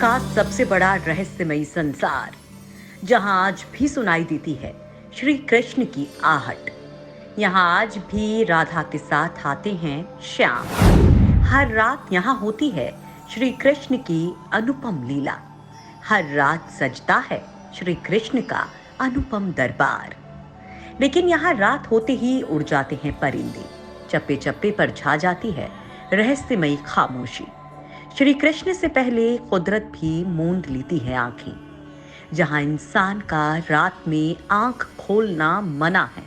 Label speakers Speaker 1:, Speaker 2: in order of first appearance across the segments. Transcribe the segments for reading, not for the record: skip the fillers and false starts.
Speaker 1: का सबसे बड़ा रहस्यमयी संसार, जहां आज भी सुनाई देती है श्री कृष्ण की आहट। यहाँ आज भी राधा के साथ आते हैं श्याम। हर रात यहाँ होती है श्री कृष्ण की अनुपम लीला। हर रात सजता है श्री कृष्ण का अनुपम दरबार। लेकिन यहाँ रात होते ही उड़ जाते हैं परिंदे। चप्पे चप्पे पर छा जाती है रहस्यमयी खामोशी। श्री कृष्ण से पहले कुदरत भी मूंद लेती है आंखें। जहां इंसान का रात में आंख खोलना मना है।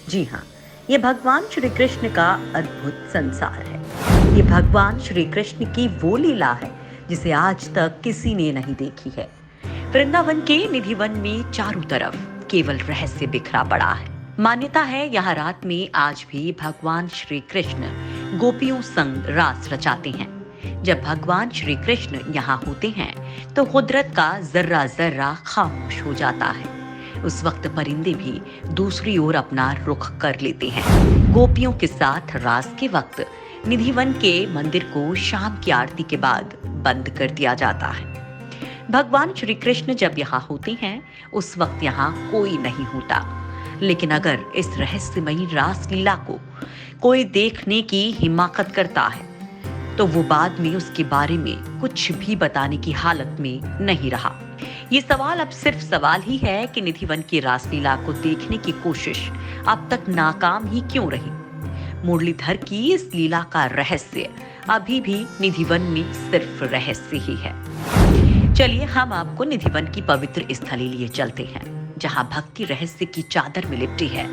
Speaker 1: जी हाँ, ये भगवान श्री कृष्ण का अद्भुत संसार है। ये भगवान श्री कृष्ण की वो लीला है जिसे आज तक किसी ने नहीं देखी है। वृंदावन के निधिवन में चारों तरफ केवल रहस्य बिखरा पड़ा है। मान्यता है यहाँ रात में आज भी भगवान श्री कृष्ण गोपियों संग रास रचाते हैं। जब भगवान श्री कृष्ण यहाँ होते हैं तो कुदरत का जर्रा जर्रा खामोश हो जाता है। उस वक्त परिंदे भी दूसरी ओर अपना रुख कर लेते हैं। गोपियों के साथ रास के वक्त निधिवन के मंदिर को शाम की आरती के बाद बंद कर दिया जाता है। भगवान श्री कृष्ण जब यहाँ होते हैं उस वक्त यहाँ कोई नहीं होता। लेकिन अगर इस रहस्यमयी रास लीला को कोई देखने की हिम्मत करता है तो वो बाद में उसके बारे में कुछ भी बताने की हालत में नहीं रहा। ये सवाल अब सिर्फ सवाल ही है कि निधिवन की रासलीला को देखने की कोशिश अब तक नाकाम ही क्यों रही। मुरलीधर की इस लीला का रहस्य अभी भी निधिवन में सिर्फ रहस्य ही है। चलिए हम आपको निधिवन की पवित्र स्थली लिए चलते हैं, जहां भक्ति रहस्य की चादर में लिपटी है,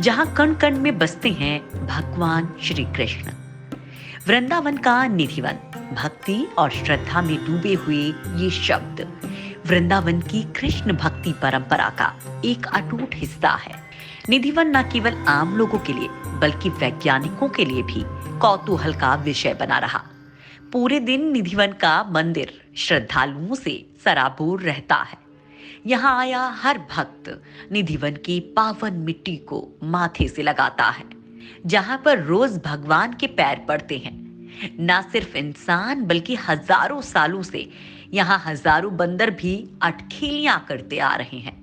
Speaker 1: जहां कण कण में बसते हैं भगवान श्री कृष्ण। वृंदावन का निधिवन भक्ति और श्रद्धा में डूबे हुए ये शब्द वृंदावन की कृष्ण भक्ति परंपरा का एक अटूट हिस्सा है। निधिवन न केवल आम लोगों के लिए बल्कि वैज्ञानिकों के लिए भी कौतूहल का विषय बना रहा। पूरे दिन निधिवन का मंदिर श्रद्धालुओं से सराबोर रहता है। यहाँ आया हर भक्त निधिवन की पावन मिट्टी को माथे से लगाता है, जहां पर रोज भगवान के पैर पड़ते हैं। ना सिर्फ इंसान बल्कि हजारों सालों से यहाँ हजारों बंदर भी अटखेलियां करते आ रहे हैं।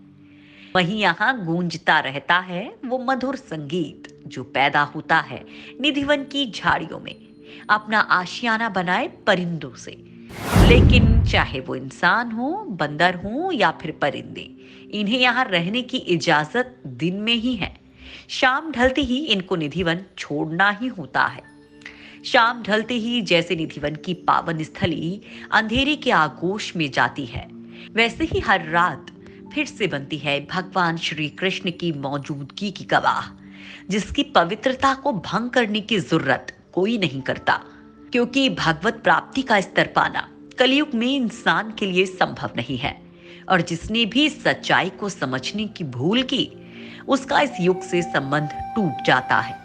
Speaker 1: वहीं यहाँ गूंजता रहता है वो मधुर संगीत जो पैदा होता है निधिवन की झाड़ियों में, अपना आशियाना बनाए परिंदों से। लेकिन चाहे वो इंसान हो, बंदर हो या फिर परिंदे, इन्हें यहाँ रहने की इजाजत दिन में ही है। शाम ढलते ही इनको निधिवन छोड़ना ही होता है। शाम ढलते ही जैसे निधिवन की पावन स्थली अंधेरे के आगोश में जाती है, वैसे ही हर रात फिर से बनती है भगवान श्री कृष्ण की मौजूदगी की गवाह, जिसकी पवित्रता को भंग करने की जरूरत कोई नहीं करता। क्योंकि भगवत प्राप्ति का स्तर पाना कलयुग में इंसान के लिए संभव नहीं है, और जिसने भी सच्चाई को समझने की भूल की उसका इस युग से संबंध टूट जाता है।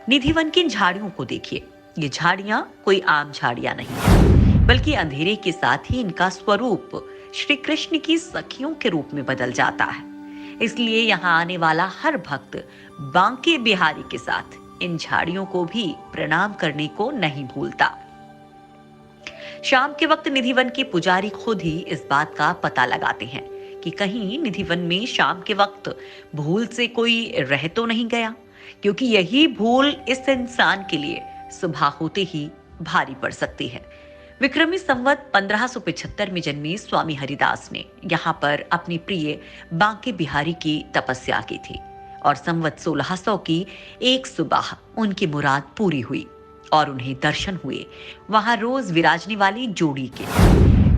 Speaker 1: निधिवन की झाड़ियों को देखिए। ये झाड़ियां कोई आम झाड़ियां नहीं, बल्कि अंधेरे के साथ ही इनका स्वरूप श्री कृष्ण की सखियों के रूप में बदल जाता है। इसलिए यहाँ आने वाला हर भक्त बांके बिहारी के साथ इन झाड़ियों को भी प्रणाम करने को नहीं भूलता। शाम के वक्त निधिवन के पुजारी खुद ही इस बात का पता लगाते हैं कि कहीं निधिवन में शाम के वक्त भूल से कोई रह तो नहीं गया, क्योंकि यही भूल इस इंसान के लिए सुबह होते ही भारी पड़ सकती है। विक्रमी संवत 1575 में जन्मे स्वामी हरिदास ने यहाँ पर अपनी प्रिय बांके बिहारी की तपस्या की थी, और संवत 1600 की एक सुबह उनकी मुराद पूरी हुई और उन्हें दर्शन हुए वहां रोज विराजने वाली जोड़ी के।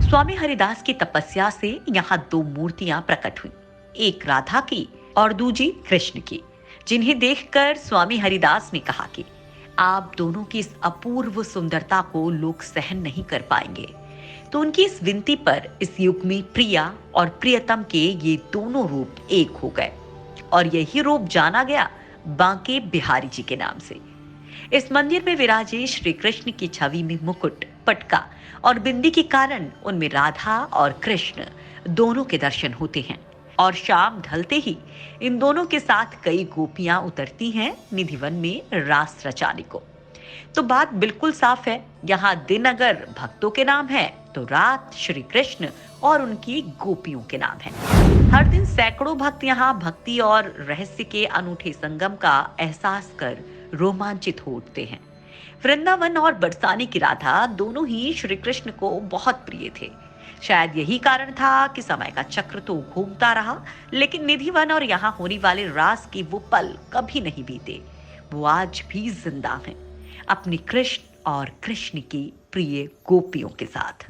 Speaker 1: स्वामी हरिदास की तपस्या से यहाँ दो मूर्तियां प्रकट हुई, एक राधा की और दूजी कृष्ण की, जिन्हें देखकर स्वामी हरिदास ने कहा कि आप दोनों की इस अपूर्व सुंदरता को लोग सहन नहीं कर पाएंगे। तो उनकी इस विनती पर इस युग में प्रिया और प्रियतम के ये दोनों रूप एक हो गए, और यही रूप जाना गया बांके बिहारी जी के नाम से। इस मंदिर में विराजे श्री कृष्ण की छवि में मुकुट, पटका और बिंदी के कारण उनमें राधा और कृष्ण दोनों के दर्शन होते हैं। और शाम ढलते ही इन दोनों के साथ कई गोपियां उतरती हैं निधिवन में रास रचाने को। तो बात बिल्कुल साफ है, यहाँ दिन अगर भक्तों के नाम है तो रात श्री कृष्ण और उनकी गोपियों के नाम है। हर दिन सैकड़ों भक्त यहाँ भक्ति और रहस्य के अनूठे संगम का एहसास कर रोमांचित हो उठते हैं। वृंदावन और बरसाने की राधा दोनों ही श्री कृष्ण को बहुत प्रिय थे। शायद यही कारण था कि समय का चक्र तो घूमता रहा, लेकिन निधिवन और यहाँ होने वाले रास के वो पल कभी नहीं बीते। वो आज भी जिंदा हैं, अपनी कृष्ण और कृष्ण की प्रिय गोपियों के साथ।